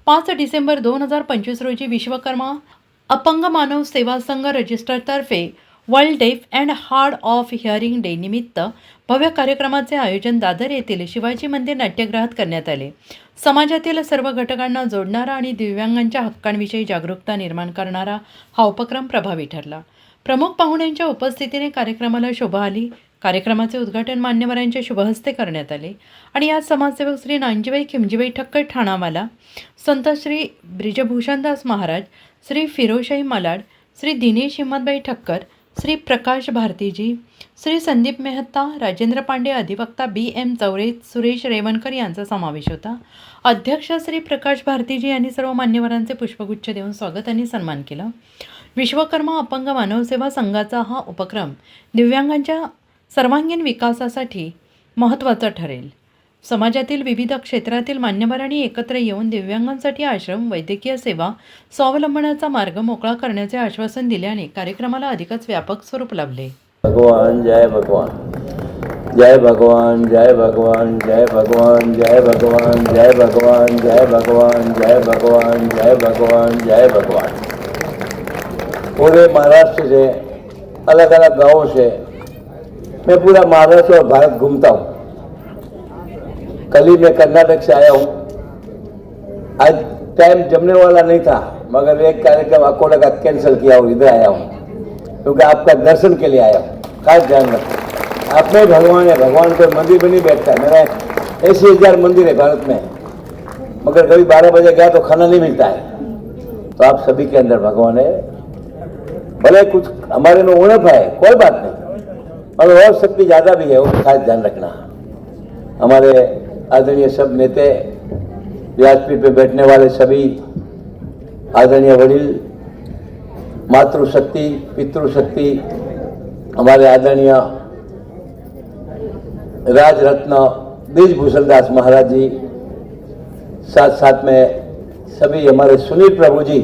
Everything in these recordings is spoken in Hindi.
5 डिसेंबर 2025 रोजी विश्वकर्मा अपंग मानव सेवा संघ रजिस्टरतर्फे world deaf and hard of hearing day निमित्त भव्य कार्यक्रमाचे आयोजन दादर येथील शिवाजी मंदिर नाट्यगृहात करण्यात आले. समाजातील सर्व घटकांना जोडणारा आणि दिव्यांगांच्या हक्कांविषयी जागरूकता निर्माण करणारा हा उपक्रम प्रभावी ठरला. प्रमुख पाहुण्यांच्या उपस्थितीने कार्यक्रमाला शोभा आली. कार्यक्रमाचे उद्घाटन मान्यवरांच्या शुभहस्ते करण्यात आले आणि यात समाजसेवक श्री नानजीबाई खिमजीबाई ठक्कर ठाणावाला, संत श्री ब्रिजभूषणदास महाराज, श्री फिरोशाही मालाड, श्री दिनेश हिम्मतबाई ठक्कर, श्री प्रकाश भारतीजी, श्री संदीप मेहता, राजेंद्र पांडे, अधिवक्ता BM चौरे, सुरेश रेवणकर यांचा समावेश होता. अध्यक्ष श्री प्रकाश भारतीजी यांनी सर्व मान्यवरांचे पुष्पगुच्छ देऊन स्वागत आणि सन्मान केला. विश्वकर्मा अपंग मानवसेवा संघाचा हा उपक्रम दिव्यांगांच्या सर्वांगीण विकासासाठी महत्त्वाचा ठरेल. समाजातील विविध क्षेत्रातील मान्यवरांनी एकत्र येऊन दिव्यांगांसाठी आश्रम, वैद्यकीय सेवा, स्वावलंबनाचा मार्ग मोकळा करण्याचे आश्वासन दिल्याने कार्यक्रमाला अधिकच व्यापक स्वरूप लाभले. भगवान जय भगवान, जय भगवान, जय भगवान, जय भगवान, जय भगवान, जय भगवान, जय भगवान, जय भगवान, जय भगवान, जय भगवान. पूरे महाराष्ट्र से, अलग अलग गांवों से मैं पूरा महाराष्ट्र और भारत घूमता हूँ. कल ही मैं कर्नाटक से आया हूँ. आज टाइम जमने वाला नहीं था, मगर एक कार्यक्रम अकोला का कैंसिल किया और इधर आया हूँ क्योंकि आपका दर्शन के लिए आया हूँ. खास ध्यान रखो, आप में भगवान है. भगवान को मंदिर में नहीं बैठता है. मेरा 80,000 मंदिर है भारत में, मगर कभी 12 बजे गया तो खाना नहीं मिलता है. तो आप सभी के अंदर भगवान है. भले कुछ हमारे में उणप है, कोई बात नहीं, और शक्ति ज़्यादा भी है, वो खास ध्यान रखना. हमारे आदरणीय सब नेता, व्यासपीठ पे बैठने वाले सभी आदरणीय वडील, मातृशक्ति, पितृशक्ति, हमारे आदरणीय राजरत्न ब्रिजभूषण दास महाराज जी, साथ साथ में सभी हमारे सुनील प्रभु जी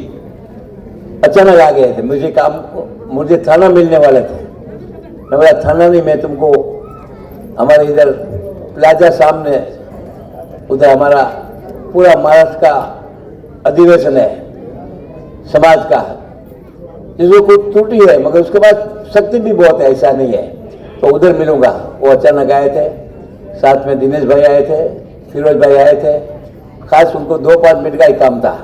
अचानक आ गए थे. मुझे थाना मिलने वाले थे. मैं बोला थाना नहीं, मैं तुमको हमारे इधर प्लाजा सामने, उधर हमारा पूरा महाराष्ट्र का अधिवेशन है समाज का, जिसको कुछ त्रुटि है मगर उसके बाद शक्ति भी बहुत है, ऐसा नहीं है, तो उधर मिलूंगा. वो अचानक आए थे. साथ में दिनेश भाई आए थे, फिरोज भाई आए थे. खास उनको 2-5 मिनट का ही काम था.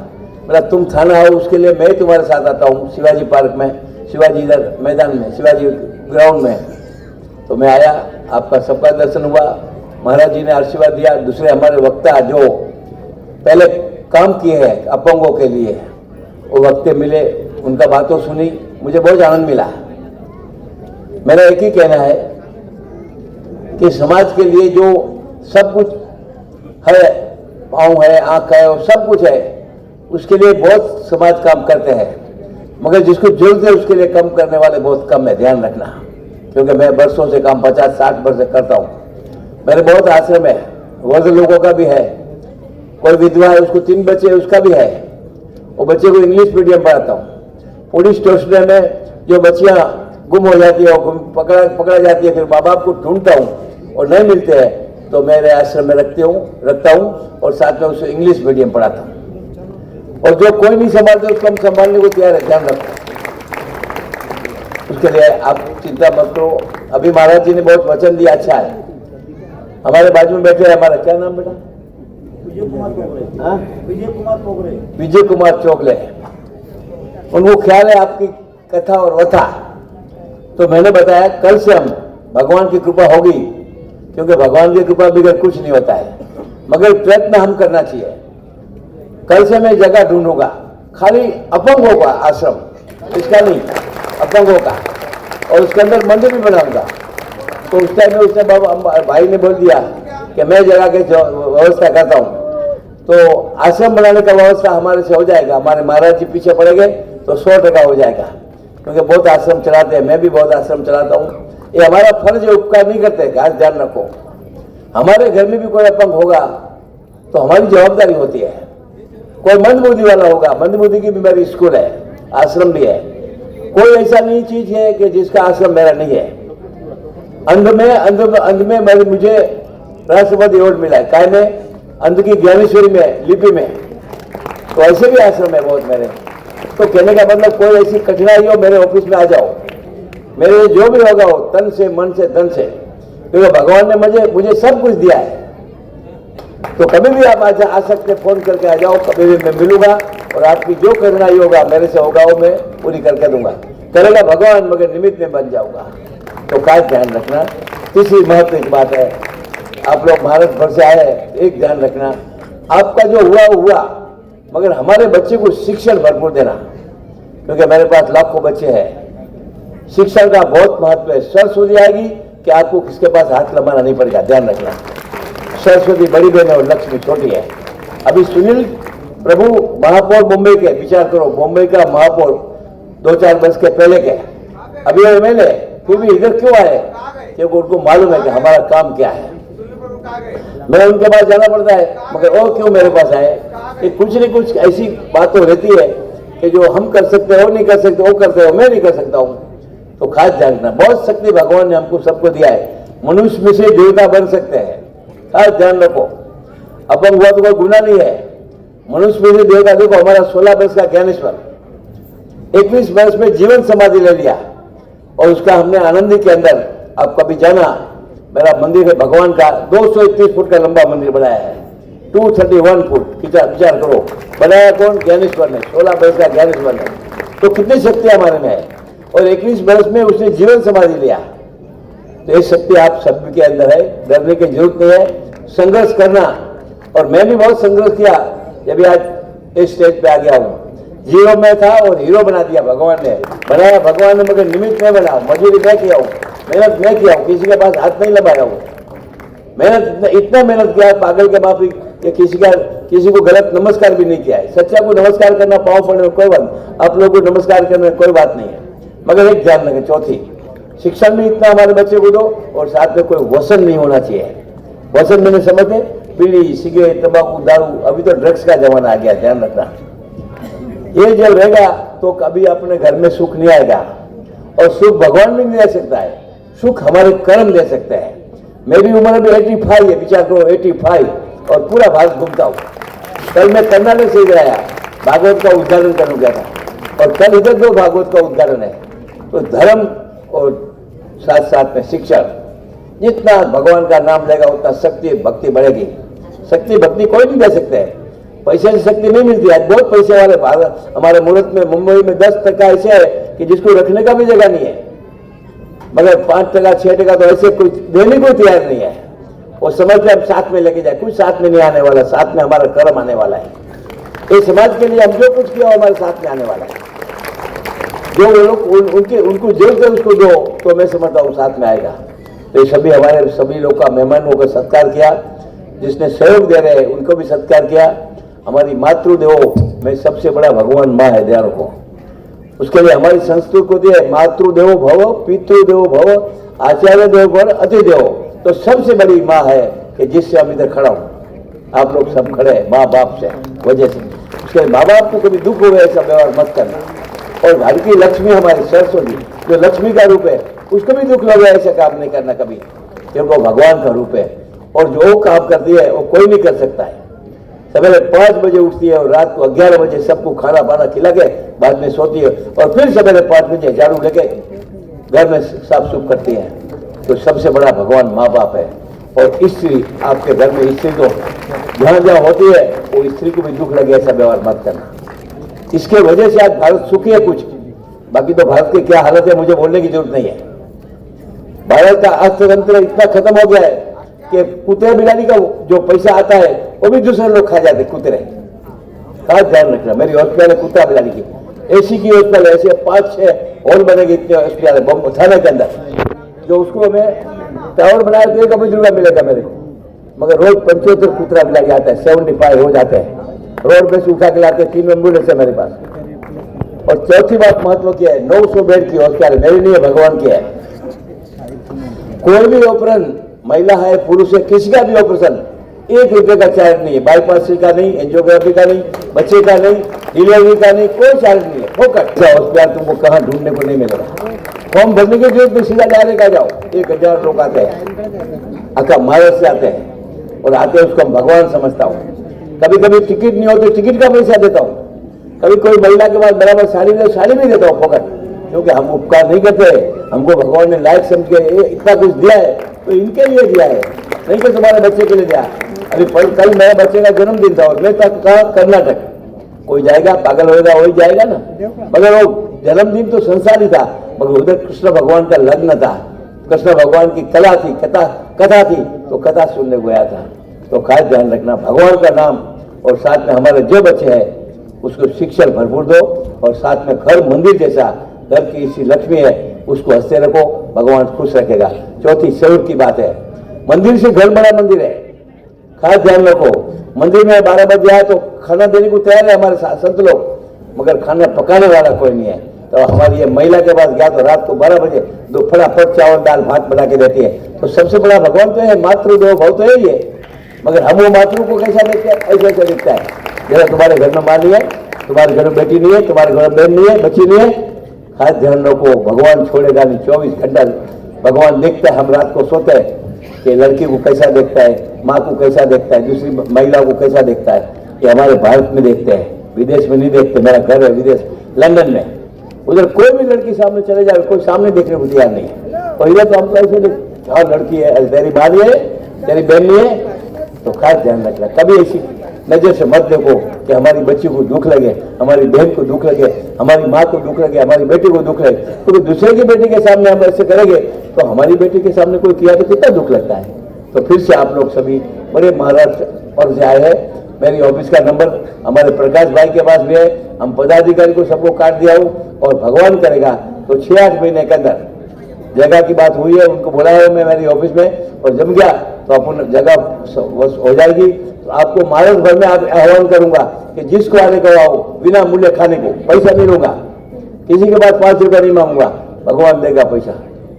बोला तुम थाना आओ, उसके लिए मैं तुम्हारे साथ आता हूँ शिवाजी पार्क में, शिवाजी इधर मैदान में, शिवाजी ग्राउंड में. तो मैं आया, आपका सबका दर्शन हुआ, महाराज जी ने आशीर्वाद दिया. दूसरे हमारे वक्ता जो पहले काम किए हैं अपंगों के लिए, वो वक्ते मिले, उनका बातों सुनी, मुझे बहुत आनंद मिला. मेरा एक ही कहना है कि समाज के लिए जो सब कुछ है, पाँव है, आँख है, और सब कुछ है, उसके लिए बहुत समाज काम करते हैं, मगर जिसको जरूरत है उसके लिए कम करने वाले बहुत कम है. ध्यान रखना, क्योंकि मैं वर्षों से काम 50-60 वर्ष से करता हूँ. मेरे बहुत आश्रम है, वृद्ध लोगों का भी है, कोई विधवा है उसको 3 बच्चे उसका भी है. वो बच्चे को इंग्लिश मीडियम पढ़ाता हूँ. पुलिस स्टेशन में जो बच्चियाँ गुम हो जाती है, पकड़ा जाती है, फिर माँ बाप को ढूंढता हूँ और नहीं मिलते हैं, तो मेरे आश्रम में रखता हूँ और साथ में उसे इंग्लिश मीडियम पढ़ाता हूँ. और जो कोई नहीं संभालते उसको हम संभालने को तैयार है. ध्यान रखो, उसके लिए आप चिंता मत करो. अभी महाराज जी ने बहुत वचन दिया, अच्छा है. हमारे बाजू में बैठे हैं, हमारा क्या नाम बेटा? विजय कुमार चोगले. उनको ख्याल है आपकी कथा और वथा, तो मैंने बताया कल से हम भगवान की कृपा होगी, क्योंकि भगवान की कृपा बगैर कुछ नहीं होता है, मगर प्रयत्न हम करना चाहिए. कल से मैं जगह ढूंढूंगा, खाली अपंगों का आश्रम, इसका नहीं, अपंगों का, और उसके अंदर मंदिर भी बनाऊंगा. तो उस टाइम में उसने भाई ने बोल दिया कि मैं जगह की व्यवस्था करता हूँ. तो आश्रम बनाने का व्यवस्था हमारे से हो जाएगा. हमारे महाराज जी पीछे पड़ेंगे तो 100% हो जाएगा, क्योंकि बहुत आश्रम चलाते हैं. मैं भी बहुत आश्रम चलाता हूँ. ये हमारा फर्ज है, उपकार नहीं करते. खास ध्यान रखो, हमारे घर में भी कोई अपंग होगा तो हमारी जवाबदारी होती है. कोई मंदबुद्धि वाला होगा, मंदबुद्धि की भी मेरी स्कूल है, आश्रम भी है. कोई ऐसा नहीं चीज है कि जिसका आश्रम मेरा नहीं है. अंध में मुझे राष्ट्रपति अवार्ड मिला है. काय में? अंध की ज्ञानेश्वरी में लिपि में तो ऐसे भी आश्रम है बहुत मेरे। तो कहने का मतलब कोई ऐसी कठिनाई हो मेरे ऑफिस में आ जाओ, मेरे जो भी होगा हो तन से मन से धन से, क्योंकि भगवान ने मुझे सब कुछ दिया है। तो कभी भी आप आ सकते, फोन करके आ जाओ, कभी भी मैं मिलूंगा और आपकी जो कठिनाई होगा मेरे से होगा वो मैं पूरी करके दूंगा। करेगा भगवान मगर निमित्त में बन जाऊंगा। तो खास ध्यान रखना। तीसरी महत्व की बात है, आप लोग भारत भर से आए, एक ध्यान रखना, आपका जो हुआ मगर हमारे बच्चे को शिक्षण भरपूर देना, क्योंकि मेरे पास लाखों बच्चे हैं। शिक्षण का बहुत महत्व है। सरस्वती आएगी कि आपको किसके पास हाथ लंबाना नहीं पड़ेगा, ध्यान रखना। सरस्वती बड़ी बहन है और लक्ष्मी छोटी है। अभी सुनील प्रभु महापौर मुंबई के, विचार करो, मुंबई का महापौर 2-4 वर्ष के पहले के, अभी एमएलए, फिर भी इधर क्यों आए? क्योंकि उनको मालूम है कि हमारा काम क्या है। मैं उनके पास जाना पड़ता है, मगर वो क्यों मेरे पास आए? कि कुछ न कुछ ऐसी बात रहती है कि जो हम कर सकते हैं वो नहीं कर सकते, वो करते हो मैं नहीं कर सकता हूँ। तो खास ध्यान रखना, बहुत शक्ति भगवान ने हमको सबको दिया है। मनुष्य में से देवता बन सकते हैं, खास ध्यान रखो। अपंग हुआ तो कोई गुना नहीं है। मनुष्य में से देवता, देखो हमारा 16 वर्ष का ज्ञानेश्वर 21 वर्ष में जीवन समाधि ले लिया और उसका हमने आनंदी के अंदर, आप कभी जाना, मेरा मंदिर है भगवान का, 231 फुट का लंबा मंदिर बनाया है, 231 फुट। विचार करो, बनाया कौन? ज्ञानेश्वर ने, 16 वर्ष का ज्ञानेश्वर ने। तो कितनी शक्ति हमारे में है। और 21 वर्ष में उसने जीवन समाधि लिया। तो ये शक्ति आप सब के अंदर है, डरने की जरूरत नहीं है, संघर्ष करना। और मैं भी बहुत संघर्ष किया जब आज इस स्टेज पे आ गया हूँ। जीरो में था और हीरो बना दिया भगवान ने, बनाया भगवान ने, मगर निमित्त नहीं बना। मजदूरी मैं किया हूँ, मेहनत मैं किया हूँ, किसी के पास हाथ नहीं लगाया हूँ। मेहनत, इतना मेहनत किया पागल के माफी कि किसी को गलत नमस्कार भी नहीं किया है। सच्चा को नमस्कार करना, पाँव पड़ने में कोई बात, आप लोगों को नमस्कार करने में कोई बात नहीं है। मगर एक ध्यान रखें, चौथी, शिक्षण में इतना हमारे बच्चे को दो और साथ में कोई व्यसन नहीं होना चाहिए। व्यसन मैंने समझे, बीड़ी, सिगरेट, तंबाकू, दारू, अभी तो ड्रग्स का जमाना आ गया, ध्यान रखना। ये जब रहेगा तो कभी अपने घर में सुख नहीं आएगा। और सुख भगवान भी नहीं दे सकता है, सुख हमारे कर्म दे सकते हैं। मेरी उम्र भी 85 है, विचार करो 85, और पूरा भारत घूमता हूँ। कल मैं कर्नाटक से इधर आया, भागवत का उद्घाटन करने गया था, और कल इधर 2 भागवत का उद्घाटन है। तो धर्म और साथ साथ में शिक्षण, जितना भगवान का नाम लेगा उतना शक्ति भक्ति बढ़ेगी। शक्ति भक्ति कोई नहीं दे सकते है, पैसे से शक्ति नहीं मिलती है। बहुत पैसे वाले भारत, हमारे मुल्क में, मुंबई में 10% ऐसे है कि जिसको रखने का भी जगह नहीं है, मगर 5%, 6% तो ऐसे कुछ देने को तैयार नहीं है। और समझ के हम साथ में लेके जाए, कुछ साथ में नहीं आने वाला, साथ में हमारा कर्म आने वाला है। इस समाज के लिए हम जो कुछ किया हमारे साथ में आने वाला है। जो लोग उनको जरूरत है उसको दो, तो मैं समझता हूँ साथ में आएगा। तो ये सभी हमारे सभी लोग का, मेहमानों का सत्कार किया, जिसने सहयोग दे रहे हैं उनको भी सत्कार किया। हमारी मातृदेवो में सबसे बड़ा भगवान माँ है, ध्यान रखो। उसके लिए हमारी संस्कृति को दिए, मातृदेवो भव, पितृदेवो भव, आचार्य देवो भव, अतिदेवो। तो सबसे बड़ी माँ है कि जिससे हम इधर खड़ा हूँ, आप लोग सब खड़े हैं माँ बाप से वजह से। उसके माँ बाप को कभी दुख हुए ऐसा व्यवहार मत करना। और घर की लक्ष्मी हमारी सरस्वती, जो लक्ष्मी का रूप है, उसको भी दुख लगे ऐसा काम नहीं करना कभी, क्योंकि वो भगवान का रूप है। और जो काम करती है वो कोई नहीं कर सकता है। सवेरे 5 बजे उठती है और रात को 11 बजे सबको खाना पाना खिला के बाद में सोती है, और फिर सवेरे 5 बजे झाड़ू लेके घर में साफ सुफ करती है। तो सबसे बड़ा भगवान माँ बाप है। और स्त्री, आपके घर में स्त्री तो जहाँ जहाँ होती है वो स्त्री को भी दुख लगे ऐसा व्यवहार मत करना। इसके वजह से आज भारत सुखी है कुछ, बाकी तो भारत की क्या हालत है मुझे बोलने की जरूरत नहीं है। भारत का अर्थतंत्र इतना खत्म हो गया है कि कुत्ते बिलाड़ी का जो पैसा आता है वो भी दूसरे लोग खा जाते, कुत्ते। खास ध्यान रखना, मेरी हॉस्पिटल है कुत्ता बिलाड़ी की, एसी की हॉस्पिटल, ऐसे 5-6 हॉल बनेगी इतने हॉस्पिटल है थाने के अंदर, जो उसको मैं टावर बनाया तो 1 रुपया मिलेगा मेरे को, मगर रोज 75 कुत्ता बिलाड़ी आता है, 75 हो जाते हैं। रोड पे से उठा के लाते, 3 एम्बुलेंस है मेरे पास। और चौथी बात महत्व की है, 900 बेड की हॉस्पिटल, मेरी नहीं है भगवान की है। कोई भी ऑपरेशन, महिला है पुरुष है, किसी का भी ऑपरेशन 1 रुपये का चार्ज नहीं है। बाईपास का नहीं, एंजियोग्राफी का नहीं, बच्चे का नहीं, डिलीवरी का नहीं, कोई चार्ज नहीं है, फोकट। हॉस्पिटल तुमको कहाँ ढूंढने को नहीं मिलेगा। फॉर्म भरने की जरूरत नहीं, सीधा डायरेक्ट आ जाओ। 1000 लोग आते हैं, आका महाराष्ट्र से आते हैं, और आते हैं उसको हम भगवान समझता हूँ। कभी कभी टिकट नहीं हो तो टिकट का पैसा देता हूँ, कभी कोई महिला के पास बराबर साड़ी नहीं, साड़ी नहीं देता हूँ फोकट, क्योंकि हम उपकार नहीं करते। हमको भगवान ने लायक समझ के इतना कुछ दिया है तो इनके लिए दिया है, नहीं तो तुम्हारे बच्चे के लिए दिया। अभी कल मेरे बच्चे का जन्मदिन था और मैं था कर्नाटक, कोई जाएगा पागल होएगा वही जाएगा ना, मगर वो जन्मदिन तो संसारी था, मगर उधर कृष्ण भगवान का लग्न था, कृष्ण भगवान की कला थी, कथा थी, तो कथा सुनने गया था। तो खास ध्यान रखना, भगवान का नाम और साथ में हमारे जो बच्चे हैं उसको शिक्षा भरपूर दो, और साथ में घर मंदिर जैसा घर की इसी लक्ष्मी है उसको हंसते रखो, भगवान खुश रखेगा। चौथी शौर की बात है, मंदिर से घर बड़ा मंदिर है, खास ध्यान रखो। मंदिर में 12 बजे आए तो खाना देने को तैयार है हमारे संत लोग, मगर खाना पकाने वाला कोई नहीं है। तो हमारी ये महिला के पास गया तो रात को 12 बजे दो फटाफट चावल दाल भात बना के देती है। तो सबसे बड़ा भगवान तो है, मातृदेव भव तो है ही है, मगर हम वो मातृ को कैसा देखते हैं, ऐसा दिखता है। जरा तुम्हारे घर में माँ नहीं है, तुम्हारे घर में बेटी नहीं है, तुम्हारे घर में बहन नहीं है, बच्ची नहीं है, खास ध्यान रखो, भगवान छोड़ेगा नहीं। 24 घंटा भगवान देखता है। हम रात को सोते हैं कि लड़की को कैसा देखता है, माँ को कैसा देखता है, दूसरी महिला को कैसा देखता है, ये हमारे भारत में देखते हैं, विदेश में नहीं देखते। मेरा घर है विदेश लंदन में, उधर कोई भी लड़की सामने चले जाए कोई सामने देखने को तैयार नहीं है, और इधर तो हम ऐसे लड़की है, तेरी भाभी है, तेरी बहन नहीं है। तो खास ध्यान रखना, कभी ऐसी नजर से मत देखो कि हमारी बच्ची को दुख लगे, हमारी बहन को दुख लगे, हमारी माँ को दुख लगे, हमारी बेटी को दुख लगे। तो दूसरे की बेटी के सामने हम ऐसे करेंगे तो हमारी बेटी के सामने कोई किया तो कितना दुख लगता है। तो फिर से आप लोग सभी बड़े महाराष्ट्र और से आए हैं, मेरी ऑफिस का नंबर हमारे प्रकाश भाई के पास भी है, हम पदाधिकारी को सबको काट दिया हूँ, और भगवान करेगा तो 6-8 महीने के अंदर जगह की बात हुई है, उनको बुलाया है मैं मेरी ऑफिस में, और जम गया तो अपन जगह हो जाएगी। तो आपको महाराष्ट्र भर में आप आह्वान करूंगा कि जिसको आने को आओ, बिना मूल्य खाने को, पैसा नहीं लूंगा, किसी के पास 5 रुपया नहीं मांगूंगा, भगवान देगा पैसा,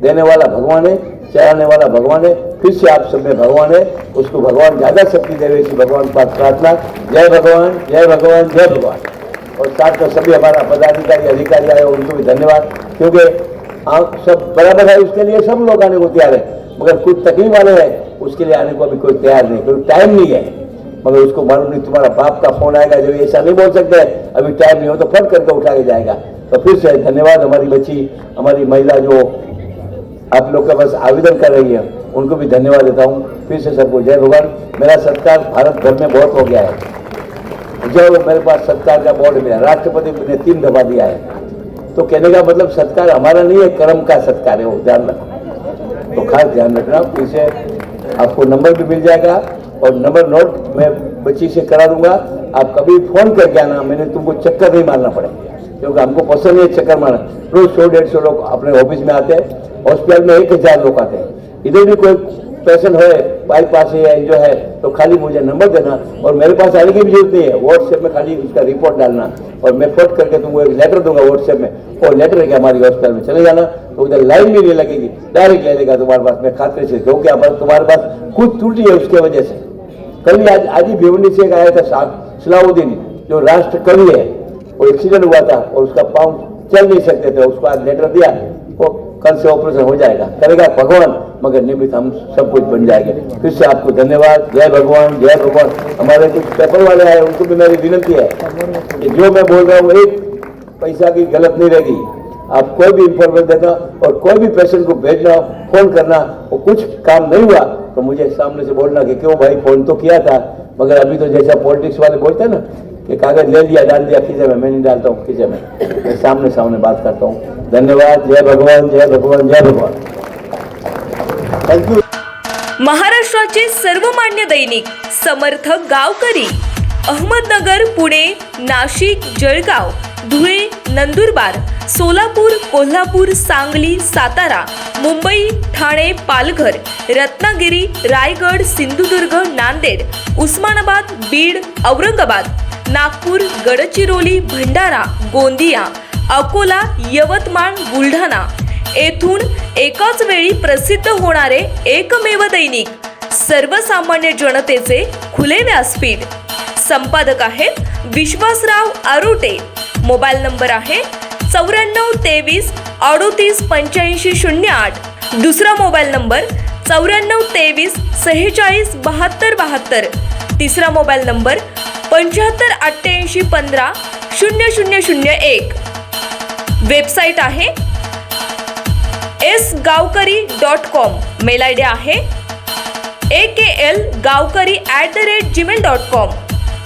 देने वाला भगवान है, चलाने वाला भगवान है। फिर से आप सब में भगवान है, उसको भगवान ज्यादा शक्ति देवे, इसी भगवान के पास प्रार्थना। जय भगवान, जय भगवान, जय भगवान। और साथ में सभी हमारा पदाधिकारी अधिकारी आए उनको भी धन्यवाद, क्योंकि आप सब बराबर है, उसके लिए सब लोग आने को तैयार है, मगर कुछ तकलीफ वाले हैं उसके लिए आने को अभी कोई तैयार नहीं, क्योंकि टाइम नहीं है। मगर उसको मालूम नहीं तुम्हारा बाप का फोन आएगा, जब ऐसा नहीं बोल सकते अभी टाइम नहीं हो तो फट करके उठा के जाएगा। तो फिर से धन्यवाद। हमारी बच्ची, हमारी महिला जो आप लोग के पास आवेदन कर रही है उनको भी धन्यवाद देता हूँ। फिर से सबको जय भगवान। मेरा सत्कार भारत भर में बहुत हो गया है, जो मेरे पास सत्कार का बोर्ड मिला, राष्ट्रपति ने 3 दफा दिया है। तो कहने का मतलब सत्कार हमारा नहीं है, कर्म का सत्कार है, वो ध्यान रखना। तो खास ध्यान रखना। फिर से आपको नंबर भी मिल जाएगा, और नंबर नोट मैं बच्ची से करा दूंगा। आप कभी फोन करके आना, मैंने तुमको चक्कर नहीं मारना पड़ेगा, क्योंकि हमको पसंद है चक्कर मारना। रोज 100-150 लोग अपने ऑफिस में आते हैं, हॉस्पिटल में 1000 लोग आते हैं। इधर भी कोई पेशेंट है, बाईपास है, जो है, तो खाली मुझे नंबर देना, और मेरे पास आने की भी जरूरत नहीं है, व्हाट्सएप में खाली उसका रिपोर्ट डालना, और मैं फोट करके तुमको एक लेटर दूंगा व्हाट्सएप में, और लेटर लेके हमारी हॉस्पिटल में चले जाना। तो उधर लाइन भी नहीं लगेगी, डायरेक्ट ले लेगा तुम्हारे पास, मैं खाते से, क्योंकि तुम्हारे पास कुछ त्रुटि है उसके वजह से। कल आज ही भिवंडी से एक आया था सलाउद्दीन, जो राष्ट्र कवि है, वो एक्सीडेंट हुआ था और उसका पाँव चल नहीं सकते थे, उसको आज लेटर दिया, वो कल से ऑपरेशन हो जाएगा, करेगा भगवान, मगर निमित्त हम सब कुछ बन जाएंगे। फिर से आपको धन्यवाद। जय भगवान, जय भगवान। हमारे कुछ पेपर वाले आए, उनको भी मेरी विनती है कि जो मैं बोल रहा हूँ एक पैसा की गलत नहीं रहेगी। आप कोई भी इंफॉर्मेशन देना और कोई भी पेशेंट को भेजना, फोन करना, वो कुछ काम नहीं हुआ तो मुझे सामने से बोलना कि क्यों भाई फोन तो किया था, मगर अभी तो जैसा पॉलिटिक्स वाले बोलते हैं ना कि कागज ले लिया डाल दिया खींचे में, मैं नहीं डालता हूँ खींचे में, मैं सामने सामने बात करता हूँ। धन्यवाद। जय भगवान, जय भगवान, जय भगवान। Thank you. महाराष्ट्राचे सर्वमान्य दैनिक समर्थ गावकरी, अहमदनगर, पुणे, नाशिक, जळगाव, धुळे, नंदुरबार, सोलापूर, कोल्हापूर, सांगली, सातारा, मुंबई, ठाणे, पालघर, रत्नागिरी, रायगड, सिंधुदुर्ग, नांदेड, उस्मानाबाद, बीड, औरंगाबाद, नागपूर, गडचिरोली, भंडारा, गोंदिया, अकोला, यवतमाळ, बुलढाणा येथून एकाच वेळी प्रसिद्ध होणारे एकमेव दैनिक, सर्वसामान्य जनतेचे खुले व्यासपीठ। संपादक आहेत विश्वासराव आरोटे। मोबाईल नंबर आहे 94 23 38 8508। दुसरा मोबाईल नंबर 94 23 46 72 72। तिसरा मोबाईल नंबर 7588150001. वेबसाईट आहे sgavkari.com. मेल आय डी आहे aklgavkari@gmail.com.